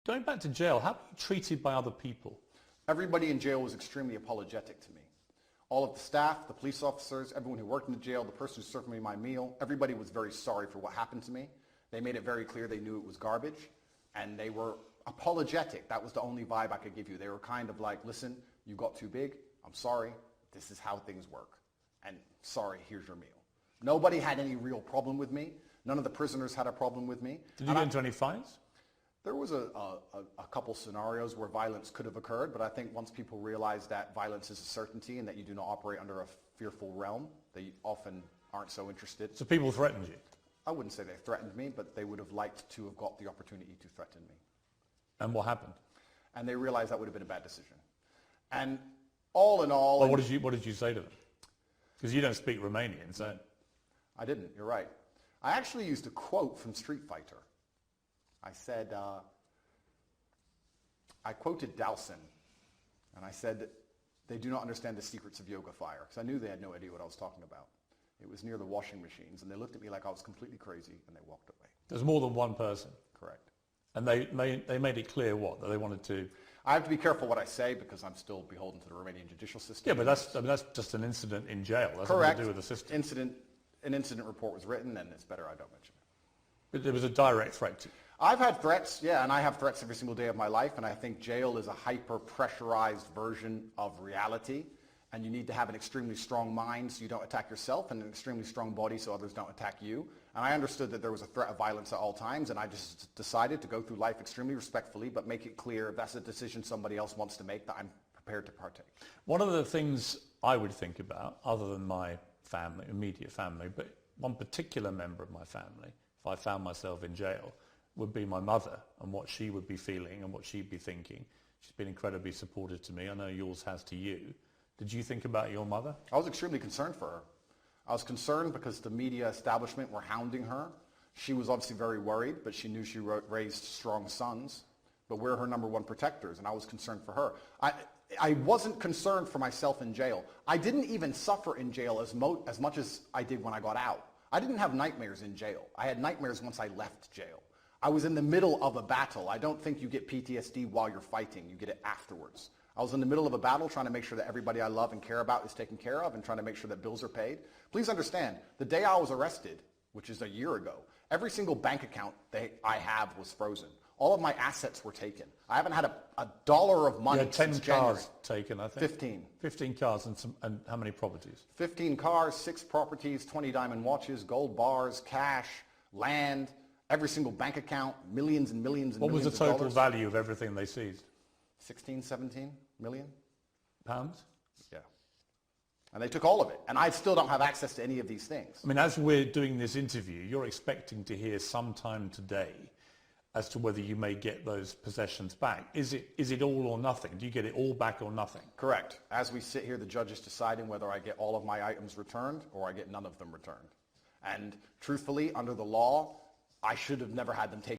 Going back to jail, how were you treated by other people? Everybody in jail was extremely apologetic to me. All of the staff, the police officers, everyone who worked in the jail, the person who served me my meal, everybody was very sorry for what happened to me. They made it very clear they knew it was garbage, and they were apologetic. That was the only vibe I could give you. They were kind of like, listen, you got too big. I'm sorry. This is how things work. And sorry, here's your meal. Nobody had any real problem with me. None of the prisoners had a problem with me. Did you get into any fights? There was a couple scenarios where violence could have occurred, but I think once people realize that violence is a certainty and that you do not operate under a fearful realm, they often aren't so interested. So people threatened you? I wouldn't say they threatened me, but they would have liked to have got the opportunity to threaten me. And what happened? And they realized that would have been a bad decision. And all in all... Well, what did you say to them? Because you don't speak Romanian, so... I didn't, you're right. I actually used a quote from Street Fighter. I said, I quoted Dowson, and I said, they do not understand the secrets of yoga fire, because I knew they had no idea what I was talking about. It was near the washing machines, and they looked at me like I was completely crazy, and they walked away. There's more than one person? Correct. And they made it clear what? That they wanted to... I have to be careful what I say, because I'm still beholden to the Romanian judicial system. Yeah, but that's just an incident in jail. That's Correct. nothing to do with the system. An incident report was written, and it's better I don't mention it. But there was a direct threat to you. I've had threats, yeah, and I have threats every single day of my life, and I think jail is a hyper-pressurized version of reality, and you need to have an extremely strong mind so you don't attack yourself, and an extremely strong body so others don't attack you. And I understood that there was a threat of violence at all times, and I just decided to go through life extremely respectfully, but make it clear if that's a decision somebody else wants to make, that I'm prepared to partake. One of the things I would think about, other than my family, immediate family, but one particular member of my family, if I found myself in jail, would be my mother and what she would be feeling and what she'd be thinking. She's been incredibly supportive to me. I know yours has to you. Did you think about your mother? I was extremely concerned for her. I was concerned because the media establishment were hounding her. She was obviously very worried, but she knew she raised strong sons. But we're her number one protectors, and I was concerned for her. I wasn't concerned for myself in jail. I didn't even suffer in jail as much as I did when I got out. I didn't have nightmares in jail. I had nightmares once I left jail. I was in the middle of a battle. I don't think you get PTSD while you're fighting. You get it afterwards. I was in the middle of a battle trying to make sure that everybody I love and care about is taken care of and trying to make sure that bills are paid. Please understand, the day I was arrested, which is a year ago, every single bank account that I have was frozen. All of my assets were taken. I haven't had a dollar of money since January. You had 10 cars taken, I think. 15. 15 cars and how many properties? 15 cars, 6 properties, 20 diamond watches, gold bars, cash, land, every single bank account, millions and millions and millions of dollars. What was the total value of everything they seized? 16, 17 million. Pounds? Yeah. And they took all of it. And I still don't have access to any of these things. I mean, as we're doing this interview, you're expecting to hear sometime today as to whether you may get those possessions back. Is it all or nothing? Do you get it all back or nothing? Correct. As we sit here, the judge is deciding whether I get all of my items returned or I get none of them returned. And truthfully, under the law, I should have never had them taken.